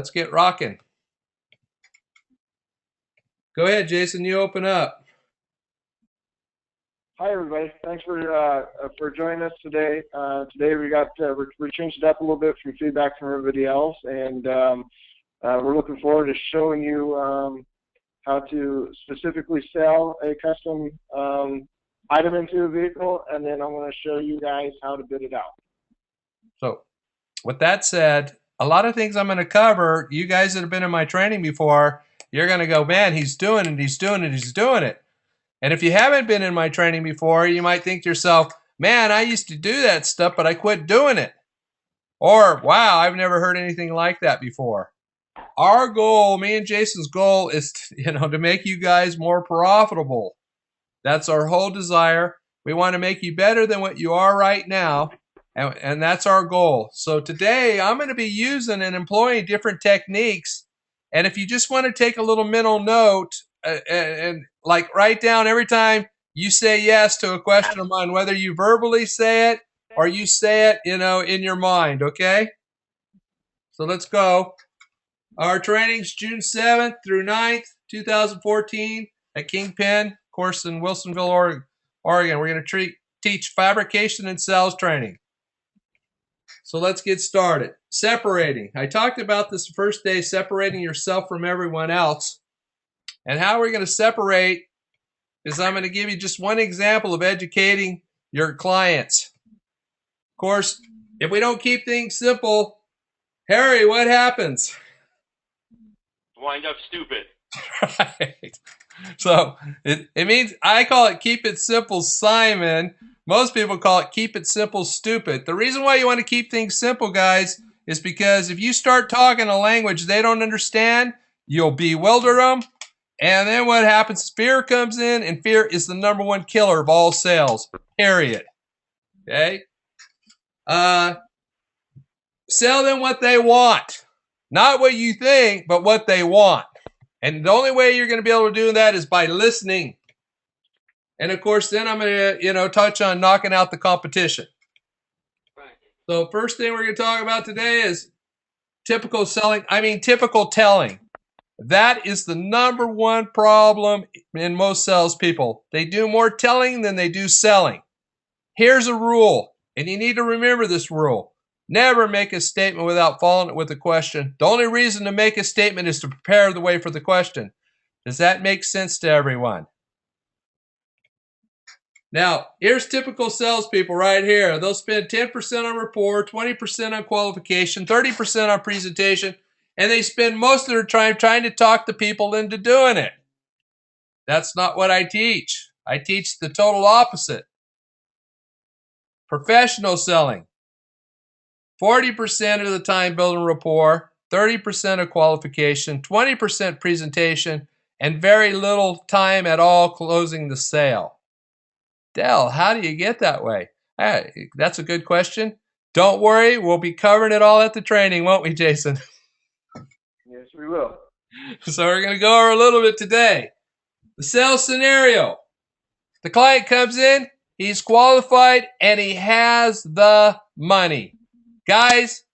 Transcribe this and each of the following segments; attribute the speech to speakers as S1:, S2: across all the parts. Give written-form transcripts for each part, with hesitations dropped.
S1: Let's get rocking. Go ahead, Jason. You open up.
S2: Hi, everybody. Thanks for joining us today. Today we got we changed it up a little bit from feedback from everybody else, and we're looking forward to showing you how to specifically sell a custom item into a vehicle, and then I'm going to show you guys how to bid it out.
S1: So, with that said, a lot of things I'm going to cover, you guys that have been in my training before, you're going to go, man, he's doing it, he's doing it, he's doing it. And if you haven't been in my training before, you might think to yourself, man, I used to do that stuff, but I quit doing it. Or, wow, I've never heard anything like that before. Our goal, me and Jason's goal, is to make you guys more profitable. That's our whole desire. We want to make you better than what you are right now, and that's our goal. So today, I'm going to be using and employing different techniques. And if you just want to take a little mental note and like write down every time you say yes to a question of mine, whether you verbally say it or you say it, in your mind, okay? So let's go. Our training's June 7th through 9th, 2014 at Kingpin, course in Wilsonville, Oregon. We're going to teach fabrication and sales training. So let's get started. Separating. I talked about this the first day, separating yourself from everyone else. And how we're going to separate is I'm going to give you just one example of educating your clients. Of course, if we don't keep things simple, Harry, what happens?
S3: Wind up stupid.
S1: Right. So it means, I call it keep it simple, Simon. Most people call it keep it simple, stupid. The reason why you want to keep things simple, guys, is because if you start talking a language they don't understand, you'll bewilder them. And then what happens is fear comes in, and fear is the number one killer of all sales, period. Okay? Sell them what they want. Not what you think, but what they want. And the only way you're going to be able to do that is by listening. And of course, then I'm going to, touch on knocking out the competition. Right. So first thing we're going to talk about today is typical telling. That is the number one problem in most salespeople. They do more telling than they do selling. Here's a rule, and you need to remember this rule. Never make a statement without following it with a question. The only reason to make a statement is to prepare the way for the question. Does that make sense to everyone? Now, here's typical salespeople right here. They'll spend 10% on rapport, 20% on qualification, 30% on presentation, and they spend most of their time trying to talk the people into doing it. That's not what I teach. I teach the total opposite. Professional selling. 40% of the time building rapport, 30% of qualification, 20% presentation, and very little time at all closing the sale. Dell, how do you get that way? Hey, that's a good question. Don't worry, we'll be covering it all at the training, won't we, Jason?
S2: Yes, we will.
S1: So we're going to go over a little bit today. The sales scenario. The client comes in, he's qualified, and he has the money. Guys,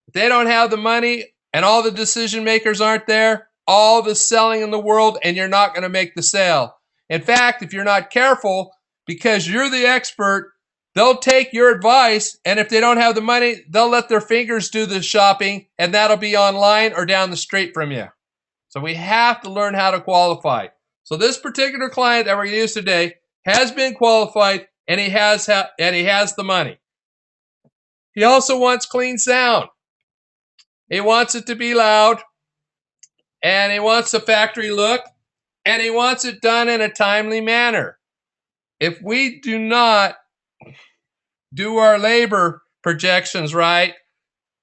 S1: if they don't have the money and all the decision makers aren't there, all the selling in the world, and you're not going to make the sale. In fact, if you're not careful, because you're the expert, they'll take your advice, and if they don't have the money, they'll let their fingers do the shopping, and that'll be online or down the street from you. So we have to learn how to qualify. So this particular client that we're going to use today has been qualified, and he has the money. He also wants clean sound. He wants it to be loud, and he wants a factory look, and he wants it done in a timely manner. If we do not do our labor projections right,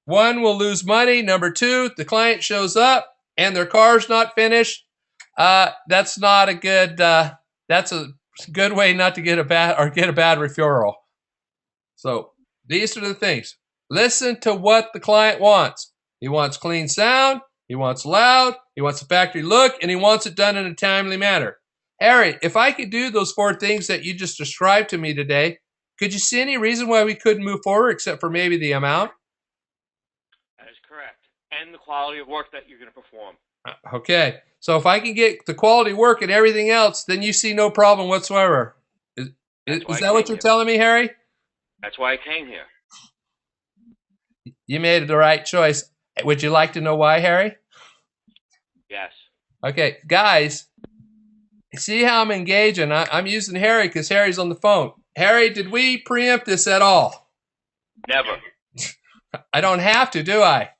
S1: one, we'll lose money. Number two, the client shows up and their car's not finished. That's not a good. That's a good way not to get a bad referral. So these are the things. Listen to what the client wants. He wants clean sound. He wants loud. He wants a factory look, and he wants it done in a timely manner. Harry, if I could do those four things that you just described to me today, could you see any reason why we couldn't move forward except for maybe the amount?
S3: That is correct. And and the quality of work that you're going to perform.
S1: Okay. So if I can get the quality work and everything else, then you see no problem whatsoever. Is that what you're telling me, Harry?
S3: That's why I came here.
S1: You made the right choice. Would you like to know why, Harry?
S3: Yes.
S1: Okay, guys, see how I'm engaging? I'm using Harry because Harry's on the phone. Harry, did we preempt this at all?
S3: Never.
S1: I don't have to, do I?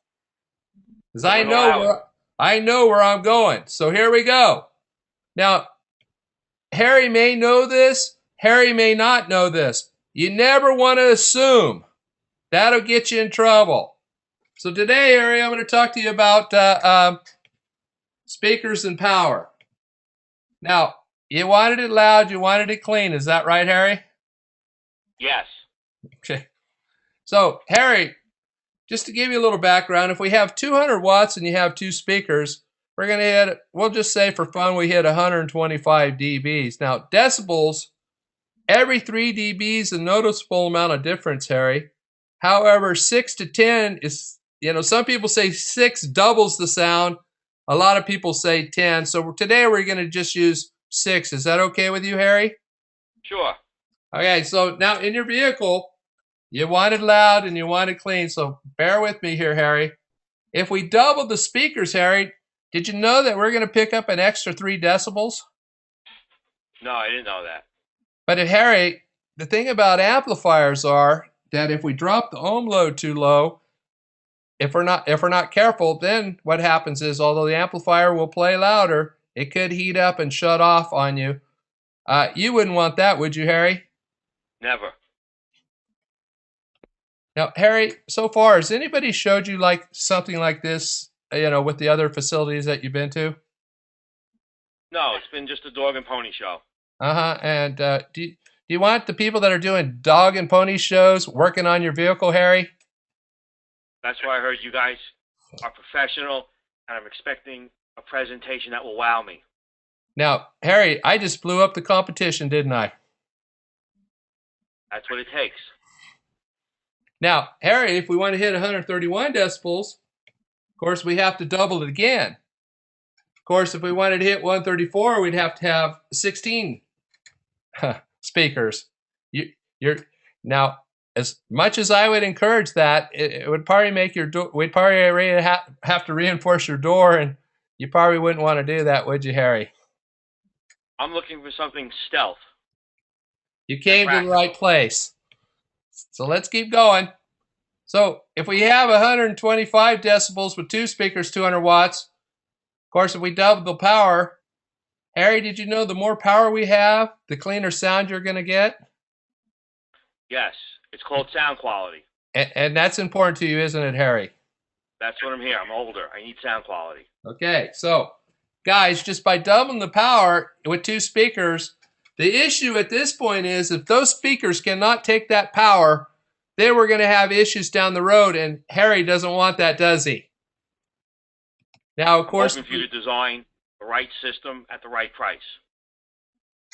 S1: Because I know where I'm going. So here we go. Now, Harry may know this. Harry may not know this. You never want to assume. That'll get you in trouble. So today, Harry, I'm going to talk to you about speakers and power. Now, you wanted it loud, you wanted it clean. Is that right, Harry?
S3: Yes.
S1: Okay. So, Harry, just to give you a little background, if we have 200 watts and you have two speakers, we're going to hit, we'll just say for fun, we hit 125 dBs. Now, decibels, every 3 dB is a noticeable amount of difference, Harry. However, 6 to 10 is, some people say 6 doubles the sound. A lot of people say 10. So today we're going to just use 6. Is that okay with you, Harry?
S3: Sure.
S1: Okay, so now in your vehicle, you want it loud and you want it clean. So bear with me here, Harry. If we double the speakers, Harry, did you know that we're going to pick up an extra 3 decibels?
S3: No, I didn't know that.
S1: But Harry, the thing about amplifiers are that if we drop the ohm load too low, if we're not careful, then what happens is, although the amplifier will play louder, it could heat up and shut off on you. You wouldn't want that, would you, Harry?
S3: Never.
S1: Now, Harry, so far, has anybody showed you like something like this, with the other facilities that you've been to?
S3: No, it's been just a dog and pony show.
S1: And do you want the people that are doing dog and pony shows working on your vehicle, Harry?
S3: That's why I heard you guys are professional, and I'm expecting a presentation that will wow me.
S1: Now, Harry, I just blew up the competition, didn't I?
S3: That's what it takes.
S1: Now, Harry, if we want to hit 131 decibels, of course, we have to double it again. Of course, if we wanted to hit 134, we'd have to have 16 speakers. Now, as much as I would encourage that, it would probably make your door, we'd probably have to reinforce your door, and you probably wouldn't want to do that, would you, Harry?
S3: I'm looking for something stealth.
S1: You came to the right place. So let's keep going. So if we have 125 decibels with 2 speakers, 200 watts, of course, if we double the power, Harry, did you know the more power we have, the cleaner sound you're going to get?
S3: Yes. It's called sound quality.
S1: And that's important to you, isn't it, Harry?
S3: That's what I'm here. I'm older. I need sound quality.
S1: Okay, so guys, just by doubling the power with 2 speakers, the issue at this point is if those speakers cannot take that power, then we're going to have issues down the road, and Harry doesn't want that, does he? Now, of course,
S3: I'm hoping for you to design the right system at the right price.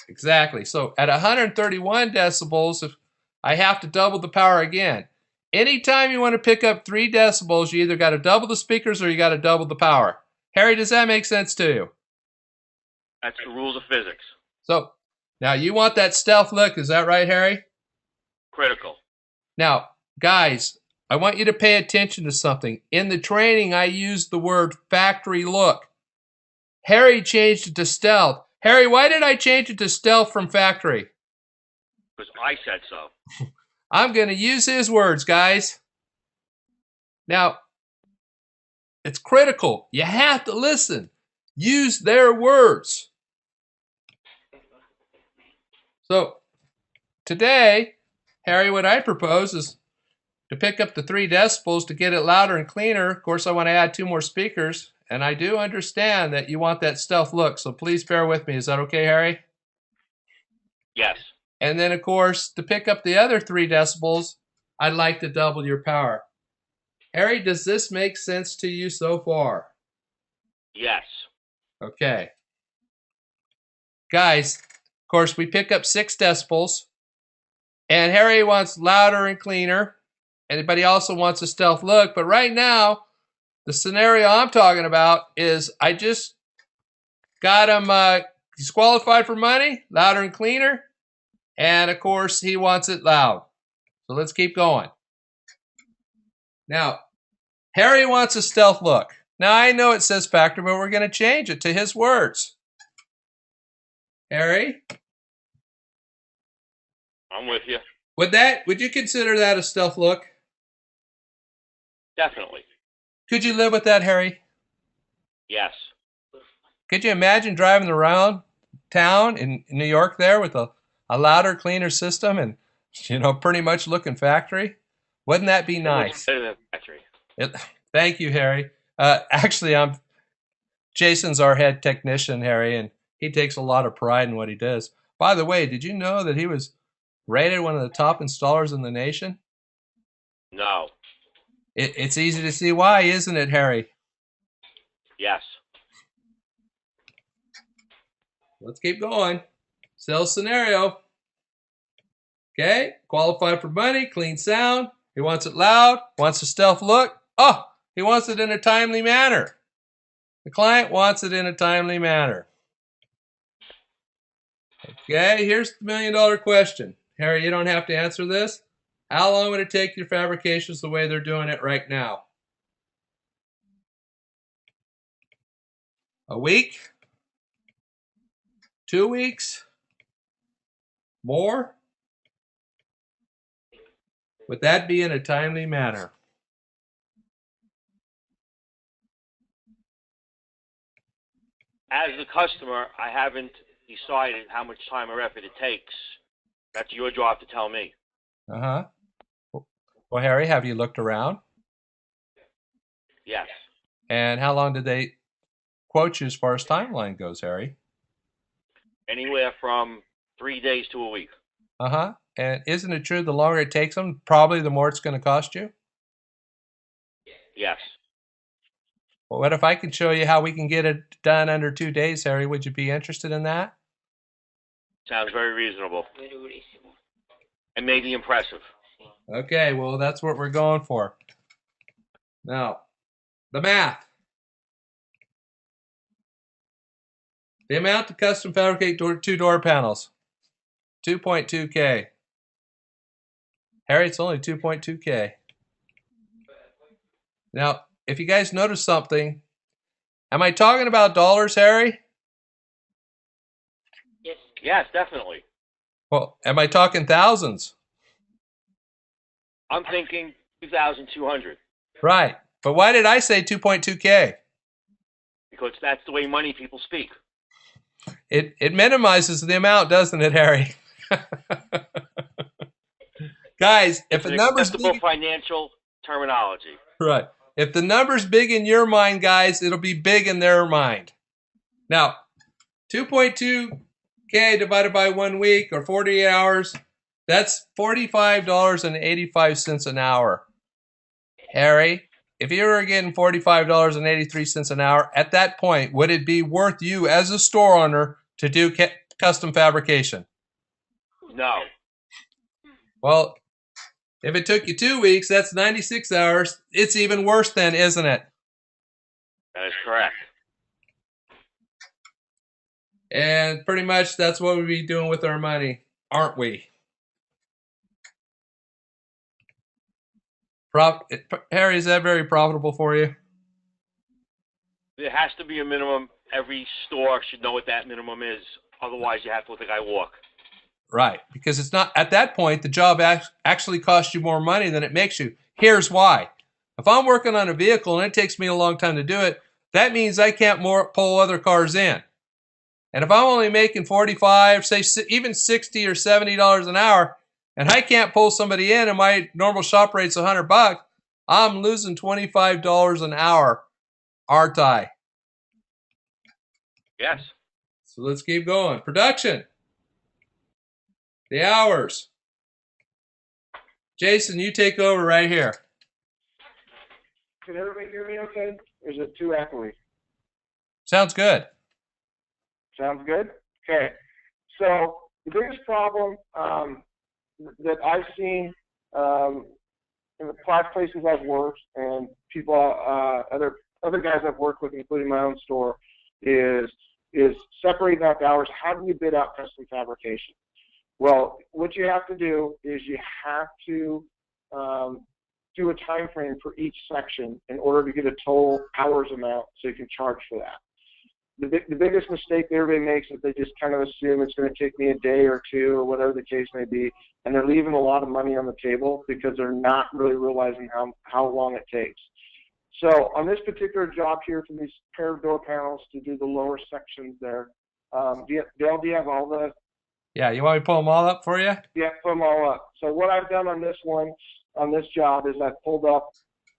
S1: Exactly. So at 131 decibels, if I have to double the power again. Anytime you want to pick up 3 decibels, you either got to double the speakers or you got to double the power. Harry, does that make sense to you?
S3: That's the rules of physics.
S1: So now you want that stealth look, is that right, Harry?
S3: Critical.
S1: Now, guys, I want you to pay attention to something. In the training, I used the word factory look. Harry changed it to stealth. Harry, why did I change it to stealth from factory?
S3: Because I said so.
S1: I'm going to use his words, guys. Now, it's critical. You have to listen. Use their words. So, today, Harry, what I propose is to pick up the 3 decibels to get it louder and cleaner. Of course, I want to add 2 more speakers. And I do understand that you want that stealth look, so please bear with me. Is that okay, Harry?
S3: Yes.
S1: And then, of course, to pick up the other 3 decibels, I'd like to double your power. Harry, does this make sense to you so far?
S3: Yes.
S1: Okay. Guys, of course, we pick up 6 decibels, and Harry wants louder and cleaner, but he also wants a stealth look. But right now, The scenario I'm talking about is I just got him he's qualified for money, louder and cleaner, and of course he wants it loud. So let's keep going. Now, Harry wants a stealth look. Now I know it says factor, but we're going to change it to his words. Harry?
S3: I'm with you.
S1: Would you consider that a stealth look?
S3: Definitely.
S1: Could you live with that, Harry?
S3: Yes.
S1: Could you imagine driving around town in New York there with a louder, cleaner system and, pretty much looking factory? Wouldn't that be nice?
S3: Better than factory.
S1: Thank you, Harry. Actually, Jason's our head technician, Harry, and he takes a lot of pride in what he does. By the way, did you know that he was rated one of the top installers in the nation?
S3: No.
S1: It's easy to see why, isn't it, Harry?
S3: Yes.
S1: Let's keep going. Sales scenario. Okay, qualified for money, clean sound. He wants it loud, wants a stealth look. Oh, he wants it in a timely manner. The client wants it in a timely manner. Okay, here's the million-dollar question. Harry, you don't have to answer this. How long would it take your fabrications the way they're doing it right now? A week? 2 weeks? More? Would that be in a timely manner?
S3: As the customer, I haven't decided how much time or effort it takes. That's your job to tell me.
S1: Uh-huh. Well, Harry, have you looked around?
S3: Yes.
S1: And how long did they quote you as far as timeline goes, Harry?
S3: Anywhere from 3 days to a week.
S1: Uh-huh. And isn't it true the longer it takes them, probably the more it's going to cost you?
S3: Yes.
S1: Well, what if I could show you how we can get it done under 2 days, Harry? Would you be interested in that?
S3: Sounds very reasonable. And maybe impressive.
S1: Okay, well, that's what we're going for. Now, the math. The amount to custom fabricate two door panels, 2.2K. Harry, it's only 2.2K. Now, if you guys notice something, am I talking about dollars, Harry?
S3: Yes, definitely.
S1: Well, am I talking thousands?
S3: I'm thinking 2,200.
S1: Right. But why did I say 2.2K?
S3: Because that's the way money people speak.
S1: It minimizes the amount, doesn't it, Harry? Guys, if a number's big,
S3: financial terminology.
S1: right. If the number's big in your mind, guys, it'll be big in their mind. Now, 2.2K divided by 1 week or 48 hours, that's $45.85 an hour. Harry, if you were getting $45.83 an hour, at that point, would it be worth you as a store owner to do custom fabrication?
S3: No.
S1: Well, if it took you 2 weeks, that's 96 hours. It's even worse then, isn't it?
S3: That is correct.
S1: And pretty much that's what we'd be doing with our money, aren't we? Harry, is that very profitable for you?
S3: There has to be a minimum. Every store should know what that minimum is. Otherwise, you have to let the guy walk.
S1: Right, because it's not, at that point, the job actually costs you more money than it makes you. Here's why. If I'm working on a vehicle and it takes me a long time to do it, that means I can't pull other cars in. And if I'm only making 45, say even 60 or $70 an hour, and I can't pull somebody in and my normal shop rate's $100, I'm losing $25 an hour, aren't I?
S3: Yes.
S1: So let's keep going. Production. The hours. Jason, you take over right here.
S2: Can everybody hear me okay? Or is it too echoey?
S1: Sounds good.
S2: Sounds good? Okay. So the biggest problem that I've seen in the past places I've worked and people, other guys I've worked with, including my own store, is separating out the hours. How do you bid out custom fabrication? Well, what you have to do is you have to do a time frame for each section in order to get a total hours amount so you can charge for that. The biggest mistake everybody makes is they just kind of assume it's going to take me a day or two or whatever the case may be, and they're leaving a lot of money on the table because they're not really realizing how long it takes. So on this particular job here for these pair of door panels to do the lower sections there, Dale, do you have all the?
S1: Yeah, you want me to pull them all up for you?
S2: Yeah, put them all up. So what I've done on this one, on this job, is I've pulled up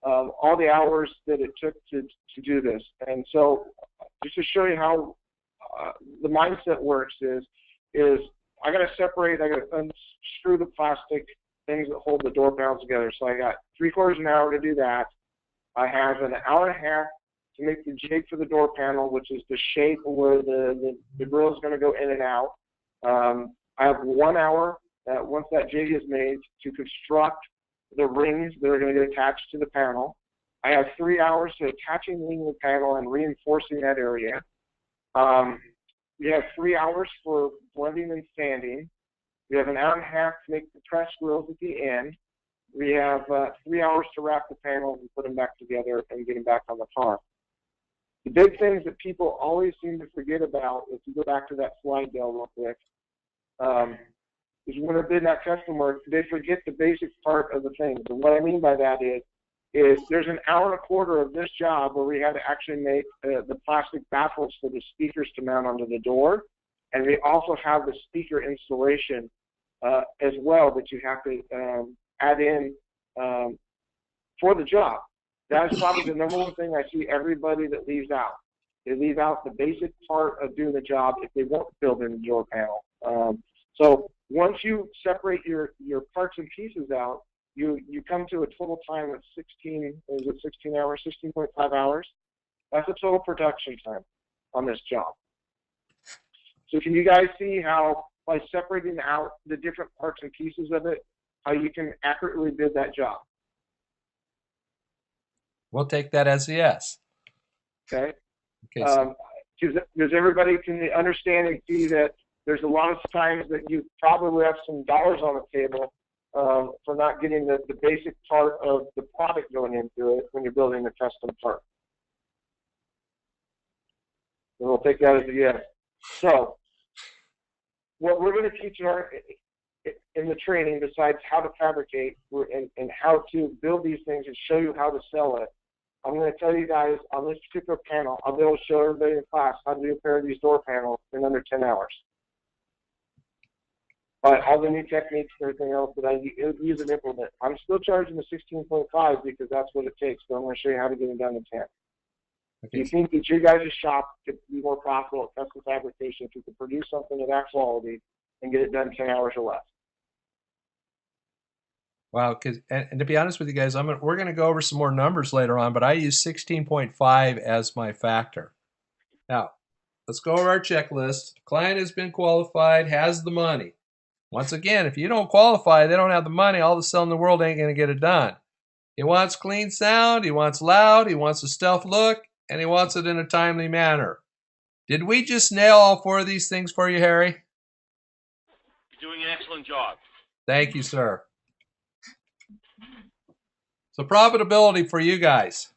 S2: all the hours that it took to do this. And so just to show you how the mindset works is I got to separate, I got to unscrew the plastic things that hold the door panels together. So I got 3/4 an hour to do that. I have an hour and a half to make the jig for the door panel, which is the shape where the grill is going to go in and out. I have 1 hour, once that jig is made, to construct the rings that are going to get attached to the panel. I have 3 hours to attaching the panel and reinforcing that area. We have 3 hours for blending and sanding. We have an hour and a half to make the press grills at the end. We have 3 hours to wrap the panels and put them back together and get them back on the car. The big things that people always seem to forget about, if you go back to that slide, Dale, real quick, is when they're bidding that custom work, they forget the basic part of the thing. And what I mean by that is there's an hour and a quarter of this job where we had to actually make the plastic baffles for the speakers to mount onto the door, and we also have the speaker installation as well that you have to add in for the job. That is probably the number one thing I see everybody that leaves out. They leave out the basic part of doing the job if they won't build in the door panel. So once you separate your parts and pieces out, you come to a total time of 16 hours, 16.5 hours. That's the total production time on this job. So can you guys see how by separating out the different parts and pieces of it, how you can accurately bid that job?
S1: We'll take that as a yes.
S2: Okay.
S1: Okay.
S2: Because everybody can understand and see that there's a lot of times that you probably have some dollars on the table for not getting the basic part of the product going into it when you're building a custom part. And we'll take that as a yes. So what we're going to teach in the training, besides how to fabricate and how to build these things and show you how to sell it, I'm going to tell you guys on this particular panel, I'll be able to show everybody in class how to do a pair of these door panels in under 10 hours. All the new techniques and everything else that I use and implement. I'm still charging the 16.5 because that's what it takes, but I'm going to show you how to get it done in 10.
S1: Okay.
S2: You think that your guys' shop could be more profitable at custom fabrication if you could produce something of that quality and get it done in 10 hours or less?
S1: Wow, and to be honest with you guys, we're going to go over some more numbers later on, but I use 16.5 as my factor. Now, let's go over our checklist. Client has been qualified, has the money. Once again, if you don't qualify, they don't have the money, all the selling in the world ain't going to get it done. He wants clean sound, he wants loud, he wants a stealth look, and he wants it in a timely manner. Did we just nail all four of these things for you, Harry?
S3: You're doing an excellent job.
S1: Thank you, sir. So profitability for you guys.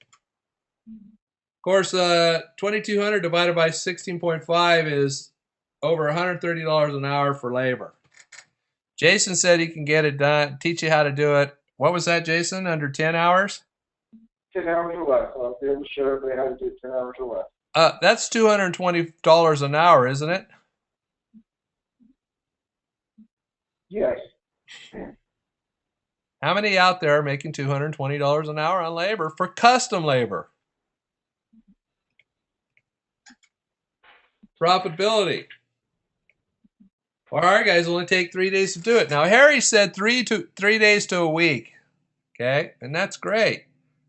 S1: Of course, 2,200 divided by 16.5 is over $130 an hour for labor. Jason said he can get it done, teach you how to do it. What was that, Jason? Under 10 hours?
S2: 10 hours or less. I'll be able to show everybody how to do 10 hours or less.
S1: That's $220 an hour, isn't it?
S2: Yes.
S1: How many out there are making $220 an hour on labor for custom labor? Profitability. Well, our guys only take 3 days to do it. Now, Harry said 3 days to a week. Okay, and that's great.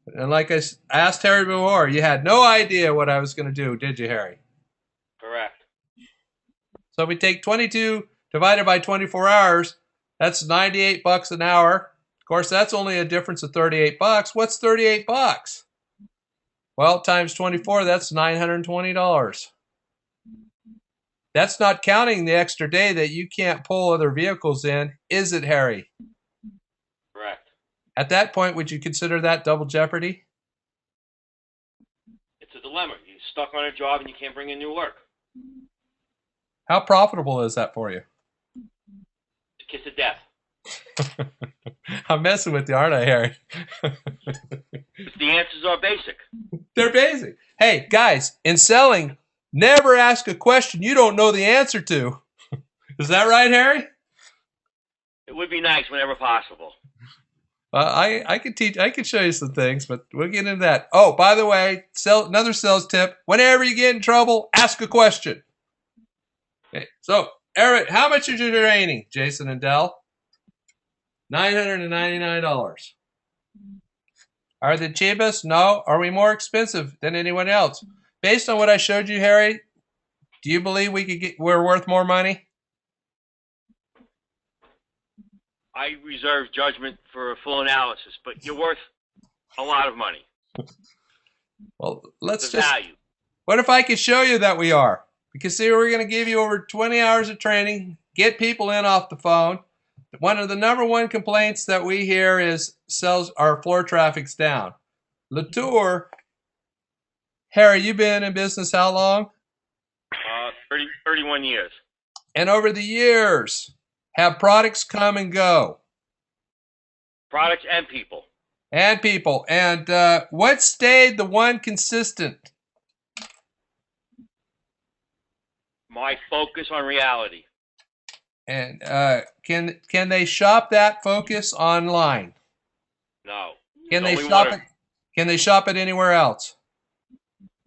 S1: And like I asked Harry before, you had no idea what I was going to do, did you, Harry?
S3: Correct.
S1: So if we take 22 divided by 24 hours, that's $98 an hour. Of course, that's only a difference of $38. What's $38? Well, times 24, that's $920. That's not counting the extra day that you can't pull other vehicles in, is it, Harry?
S3: Correct.
S1: At that point, would you consider that double jeopardy?
S3: It's a dilemma. You're stuck on a job and you can't bring in new work.
S1: How profitable is that for you?
S3: It's a kiss of death.
S1: I'm messing with you, aren't I, Harry?
S3: The answers are basic.
S1: They're basic. Hey, guys, in selling, never ask a question you don't know the answer to. Is that right, Harry?
S3: It would be nice whenever possible.
S1: I could teach. I could show you some things, but we'll get into that. Oh, by the way, another sales tip: whenever you get in trouble, ask a question. Okay. So, Eric, how much is your training, Jason and Dell? $999. Are they cheapest? No. Are we more expensive than anyone else? Based on what I showed you, Harry, do you believe we're worth more money?
S3: I reserve judgment for a full analysis, but you're worth a lot of money.
S1: Well, let's
S3: The
S1: just.
S3: value.
S1: What if I could show you that we are? Because see, we're going to give you over 20 hours of training, get people in off the phone. One of the number one complaints that we hear is our floor traffic's down. Latour, Harry, you've been in business how long?
S3: 31 years.
S1: And over the years, have products come and go?
S3: Products and people.
S1: And people. And what stayed the one consistent?
S3: My focus on reality.
S1: And can they shop that focus online?
S3: No.
S1: Can
S3: There's
S1: they
S3: only
S1: shop
S3: one
S1: it? Can they shop it anywhere else?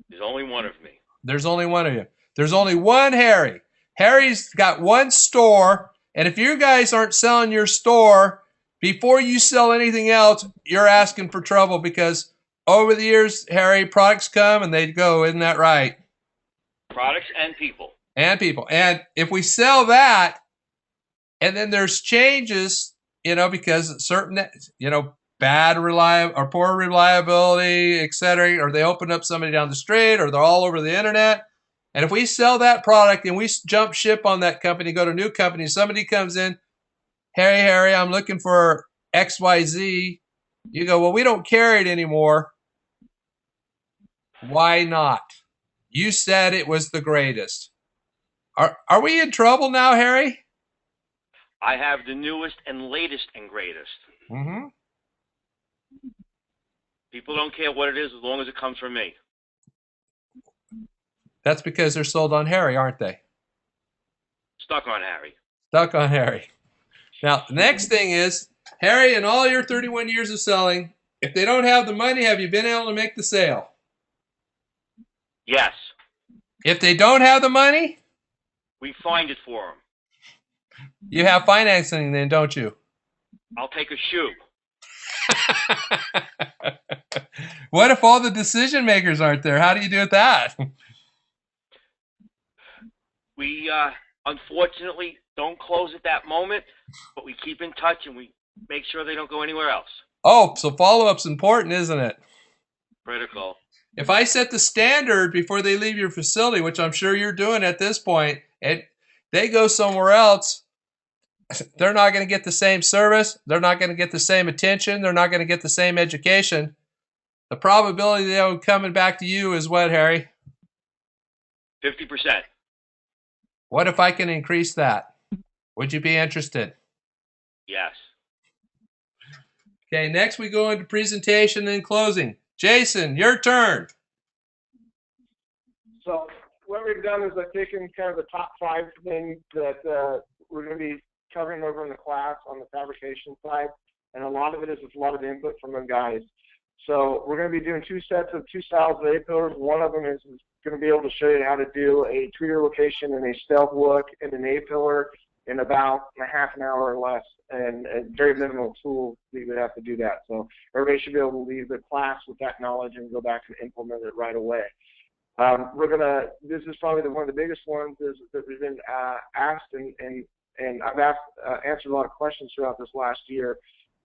S3: There's only one of me.
S1: There's only one of you. There's only one Harry. Harry's got one store, and if you guys aren't selling your store before you sell anything else, you're asking for trouble because over the years, Harry, products come and they go. Isn't that right?
S3: Products and people.
S1: And people. And if we sell that, and then there's changes, because certain, bad or poor reliability, et cetera, or they open up somebody down the street, or they're all over the internet. And if we sell that product and we jump ship on that company, go to a new company, somebody comes in, Harry, I'm looking for XYZ. You go, well, we don't carry it anymore. Why not? You said it was the greatest. Are we in trouble now, Harry?
S3: I have the newest and latest and greatest.
S1: Mm-hmm.
S3: People don't care what it is as long as it comes from me.
S1: That's because they're sold on Harry, aren't they?
S3: Stuck on Harry.
S1: Stuck on Harry. Now, the next thing is, Harry, in all your 31 years of selling, if they don't have the money, have you been able to make the sale?
S3: Yes.
S1: If they don't have the money?
S3: We find it for them.
S1: You have financing then, don't you?
S3: I'll take a shoe.
S1: What if all the decision makers aren't there? How do you do with that?
S3: We, unfortunately, don't close at that moment, but we keep in touch and we make sure they don't go anywhere else.
S1: Oh, so follow-up's important, isn't it?
S3: Critical.
S1: If I set the standard before they leave your facility, which I'm sure you're doing at this point, and they go somewhere else, they're not going to get the same service. They're not going to get the same attention. They're not going to get the same education. The probability of them coming back to you is what, Harry?
S3: 50%.
S1: What if I can increase that? Would you be interested?
S3: Yes.
S1: Okay, next we go into presentation and closing. Jason, your turn.
S2: So what we've done is I've taken kind of the top 5 things that we're going to be covering over in the class on the fabrication side, and a lot of it is just a lot of input from the guys. So we're going to be doing 2 sets of 2 styles of A-pillars. One of them is going to be able to show you how to do a tweeter location and a stealth look in an A-pillar in about a half an hour or less, and very minimal tools that you would have to do that. So everybody should be able to leave the class with that knowledge and go back and implement it right away. This is probably one of the biggest ones is that we've been asked, and I've answered a lot of questions throughout this last year,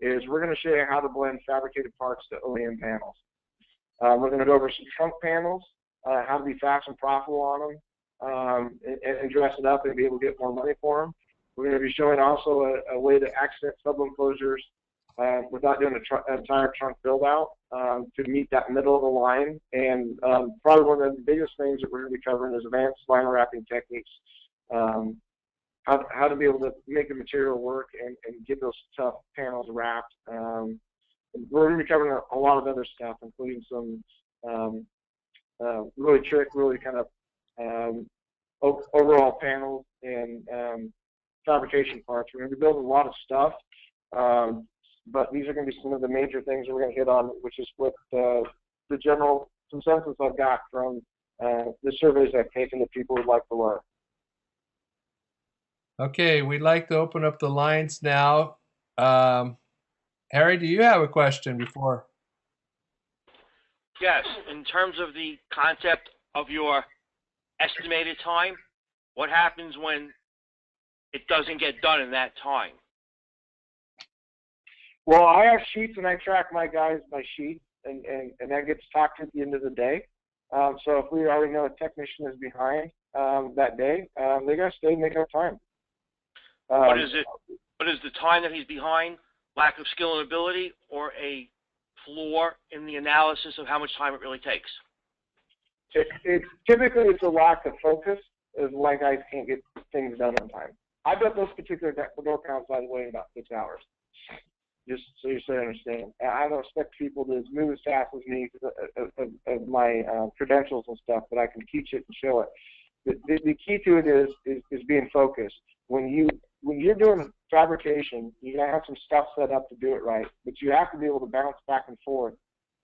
S2: is we're going to show you how to blend fabricated parts to OEM panels. We're going to go over some trunk panels, how to be fast and profitable on them, and dress it up and be able to get more money for them. We're going to be showing also a way to accent sub enclosures without doing a entire trunk build out to meet that middle of the line. And probably one of the biggest things that we're going to be covering is advanced vinyl wrapping techniques. How to be able to make the material work and get those tough panels wrapped. We're going to be covering a lot of other stuff, including some really kind of overall panels and fabrication parts. We're going to be building a lot of stuff, but these are going to be some of the major things that we're going to hit on, which is what the general consensus I've got from the surveys I've taken that people would like to learn.
S1: Okay, we'd like to open up the lines now. Harry, do you have a question before?
S3: Yes. In terms of the concept of your estimated time, what happens when it doesn't get done in that time?
S2: Well, I have sheets and I track my guys by sheets, and that gets talked at the end of the day. So if we already know a technician is behind that day, they got to stay and make up time.
S3: What is it? What is the time that he's behind? Lack of skill and ability, or a flaw in the analysis of how much time it really takes?
S2: Typically it's a lack of focus, is why guys can't get things done on time. I bet those particular door counts, by the way, in about 6 hours. Just so you understand. I don't expect people to move as fast as me of my credentials and stuff, but I can teach it and show it. The key to it is being focused. When you're doing fabrication, you gotta have some stuff set up to do it right, but you have to be able to bounce back and forth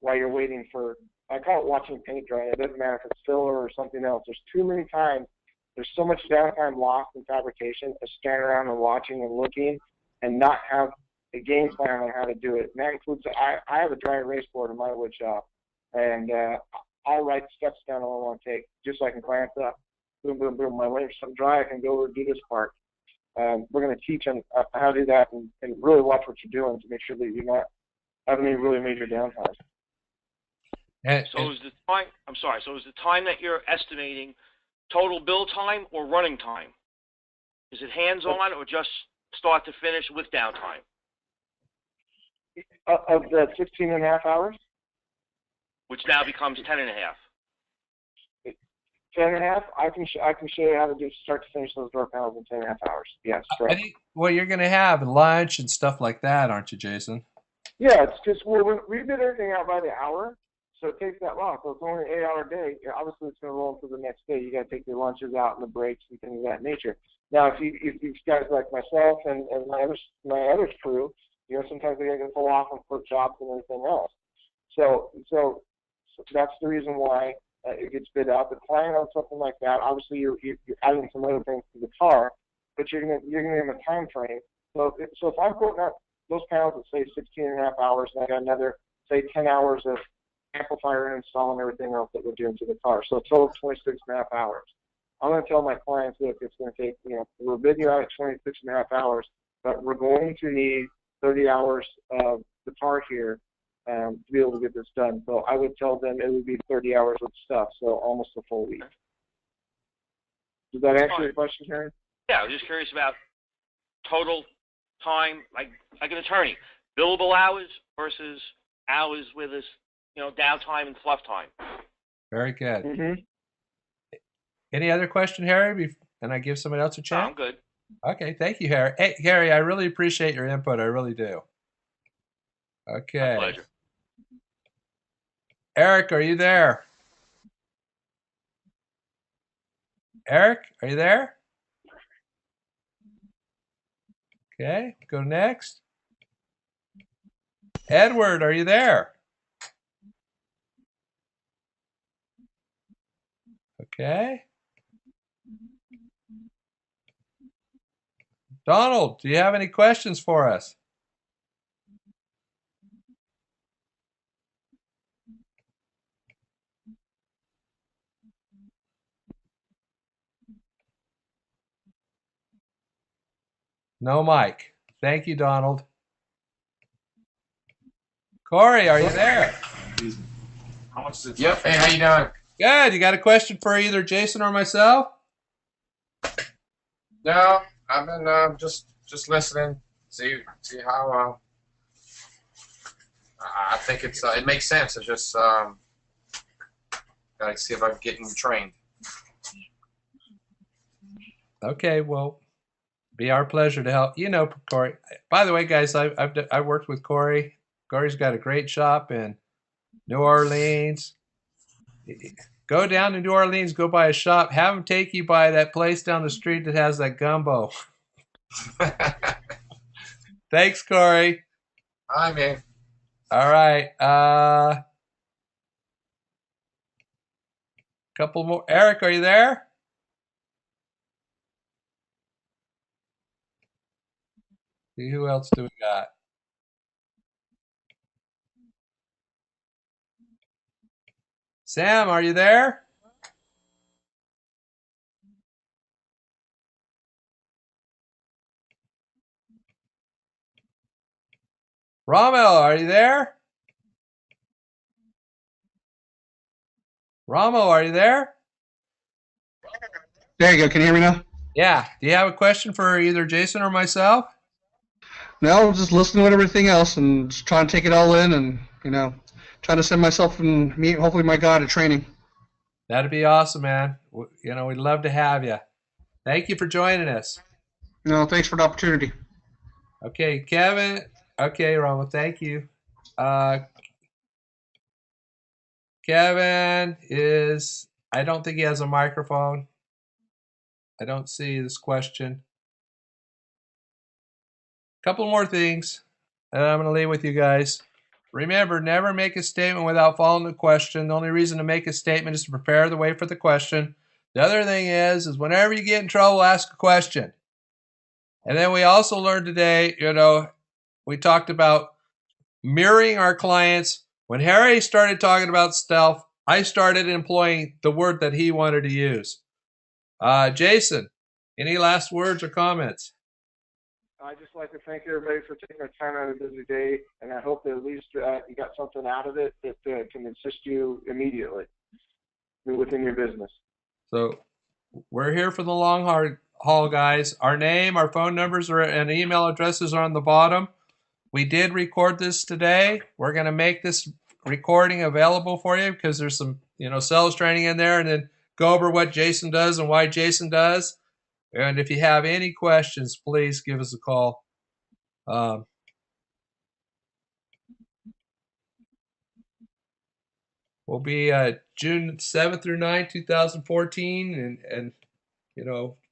S2: while you're waiting for. I call it watching paint dry. It doesn't matter if it's filler or something else. There's too many times. There's so much downtime lost in fabrication of standing around and watching and looking and not have a game plan on how to do it. And that includes, I have a dry erase board in my wood shop, and I'll write steps down all I want to take, just so I can glance up. Boom, boom, boom. My laser's something dry, I can go over and do this part. We're going to teach them how to do that and really watch what you're doing to make sure that you're not having any really major downtime.
S3: So is the time, I'm sorry, so is the time that you're estimating total build time or running time? Is it hands-on or just start to finish with downtime?
S2: Of the 16 and a half hours?
S3: Which now becomes 10 and a half.
S2: 10 and a half? I can show you how to do start to finish those door panels in 10 and a half hours. Yes, correct.
S1: I think what you're going to have lunch and stuff like that, aren't you, Jason?
S2: Yeah, it's just we did everything out by the hour, so it takes that long. So it's only an 8-hour day. Obviously, it's going to roll into the next day. You got to take your lunches out and the breaks and things of that nature. Now, if you guys like myself and my other crew, sometimes they got to pull off and put jobs and everything else. So that's the reason why it gets bid out. But planning on something like that, obviously you're adding some other things to the car, but you're gonna have a time frame. So if I'm putting out those panels that say 16 and a half hours, and I got another say 10 hours of amplifier install and everything else that we're doing to the car, so a total of 26 and a half hours. I'm going to tell my clients, look, it's going to take, we're bidding you out at 26 and a half hours, but we're going to need 30 hours of the part here to be able to get this done. So I would tell them it would be 30 hours of stuff, so almost a full week. Does that answer your question, Harry?
S3: Yeah, I was just curious about total time, like an attorney, billable hours versus hours with us, downtime and fluff time.
S1: Very good.
S2: Mm-hmm.
S1: Any other question, Harry? And I give someone else a chance?
S3: No, I'm good.
S1: Okay, thank you, Harry. Hey, Harry, I really appreciate your input. I really do. Okay.
S3: My pleasure.
S1: Eric, are you there? Eric, are you there? Okay, go next. Edward, are you there? Okay. Donald, do you have any questions for us? No mic. Thank you, Donald. Corey, are you there?
S4: Yep. Hey, how you doing?
S1: Good. You got a question for either Jason or myself?
S4: No, I've been just listening. See how I think it makes sense. It's just gotta see if I'm getting trained.
S1: Okay, well, be our pleasure to help. You know, Corey. By the way, guys, I've worked with Corey. Corey's got a great shop in New Orleans. Go down to New Orleans, go by a shop, have them take you by that place down the street that has that gumbo. Thanks, Corey.
S4: Hi, man.
S1: All right. Couple more. Eric, are you there? See, who else do we got? Sam, are you there? Rommel, are you there? Rommel, are you there?
S5: There you go. Can you hear me now?
S1: Yeah. Do you have a question for either Jason or myself?
S5: No, just listening to everything else and just trying to take it all in and, trying to send myself and me, hopefully my God, to training.
S1: That'd be awesome, man. We'd love to have you. Thank you for joining us.
S5: Thanks for the opportunity.
S1: Okay, Kevin. Okay, Rommel, thank you. Kevin I don't think he has a microphone. I don't see this question. Couple more things that I'm going to leave with you guys. Remember, never make a statement without following the question. The only reason to make a statement is to prepare the way for the question. The other thing is whenever you get in trouble, ask a question. And then we also learned today, we talked about mirroring our clients. When Harry started talking about stealth, I started employing the word that he wanted to use. Jason, any last words or comments?
S2: I'd just like to thank everybody for taking their time out of a busy day, and I hope that at least you got something out of it that can assist you immediately within your business.
S1: So we're here for the long haul, guys. Our name, our phone numbers, and email addresses are on the bottom. We did record this today. We're going to make this recording available for you because there's some, sales training in there, and then go over what Jason does and why Jason does. And if you have any questions, please give us a call. We'll be June 7th through 9th, 2014. And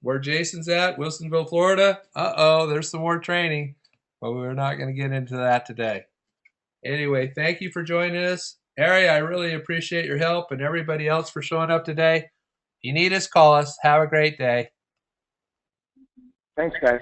S1: where Jason's at, Wilsonville, Florida. There's some more training, but we're not going to get into that today. Anyway, thank you for joining us. Harry, I really appreciate your help, and everybody else for showing up today. If you need us, call us. Have a great day.
S2: Thanks, guys.